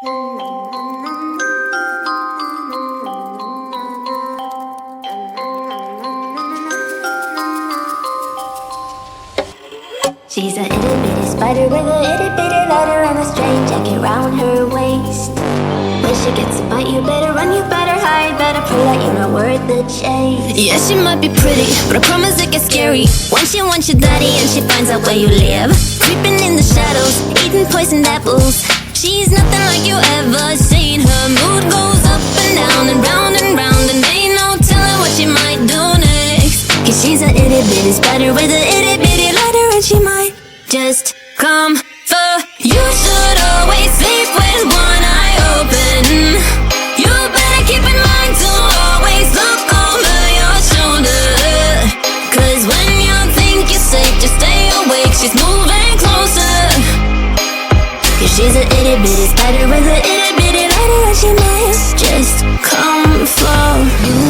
She's a itty bitty spider with a itty bitty ladder and a strange jacket round her waist. When she gets a bite, you better run, you better hide, better pray that you're not worth the chase. Yeah, she might be pretty, but I promise it gets scary when she wants your daddy and she finds out where you live. Creeping in the shadows, eating poisoned apples. She's nothing like you ever seen. Her mood goes up and down and round, and ain't no telling what she might do next. Cause she's a itty bitty spider with a itty bitty ladder, and she might just come for you. Should always sleep with one eye open. You better keep in mind to always look over your shoulder. Cause when you think you're safe, just stay awake, she's moving closer. Cause she's a itty bitty spider with a itty bitty ladder, and she might just come for you.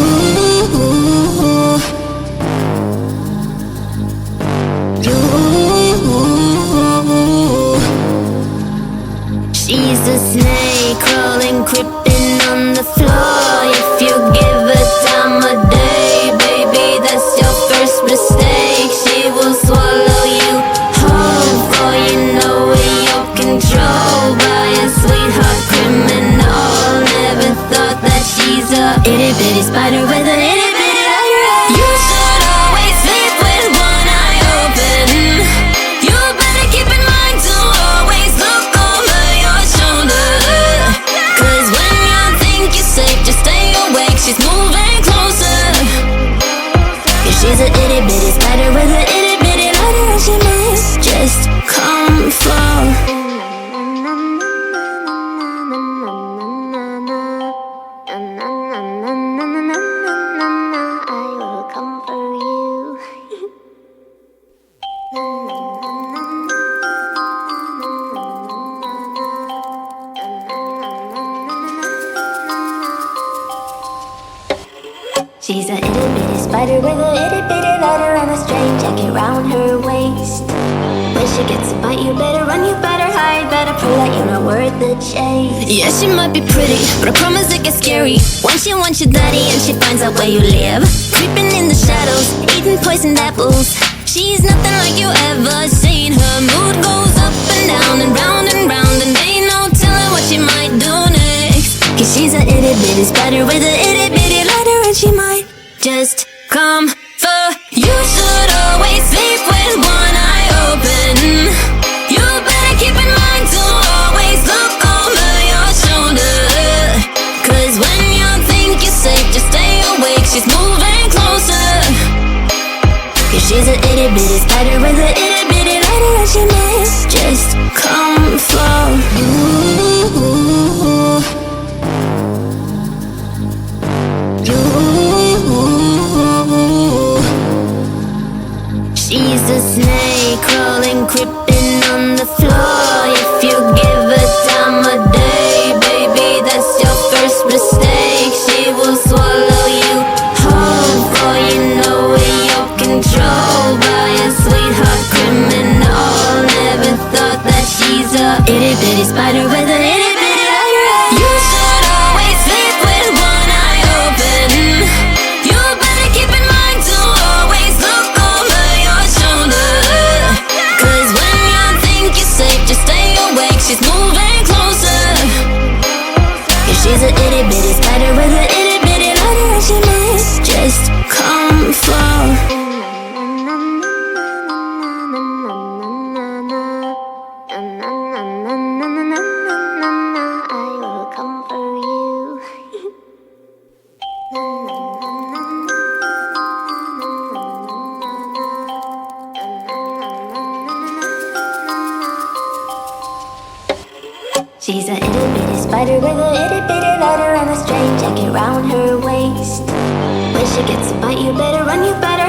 She's a snake crawling, creeping on the floor. If you give her time of day, baby, that's your first mistake. She will swallow you whole, for you know in your control by a sweetheart criminal. Never thought that she's a itty bitty spider with a itty bitty ladder. You should always sleep with one eye open. You better keep in mind to always look over your shoulder. Cause when you think you're safe, just stay awake, she's moving closer. Cause she's a itty bitty spider with a itty bitty ladder, and she might just come for. She's a itty bitty spider with a itty bitty ladder and a strange jacket round her waist. When she gets a bite, you better run, you better hide, better pray that you're not worth the chase. Yeah, she might be pretty, but I promise it gets scary when she wants your daddy and she finds out where you live. Creeping in the shadows, eating poisoned apples. She's nothing like you ever seen. Her mood goes up and down and round, and ain't no telling what she might do next. Cause she's a itty bitty spider with a itty bitty ladder, and she might just come for you. Should always sleep with one eye open. You better keep in mind to always look over your shoulder. Cause when you think you're safe, just stay awake, she's moving closer. Cause she's a itty bitty spider with a itty bitty ladder, and she might just come for you. She's a snake crawling, creeping on the floor. If you give her time of day, baby, that's your first mistake. She will swallow you whole, for you know in your control by a sweetheart criminal. Never thought that she's a itty bitty spider with a itty bitty ladder. You should always sleep with one eye open. You better keep in mind to always look over your shoulder. Cause when you think you're safe, just stay awake, she's moving closer. Cause she's a itty bitty spider with a itty bitty ladder, and she might just come for. She's a itty bitty spider with a itty bitty ladder and a strange jacket round her waist. When she gets a bite, you better run, you better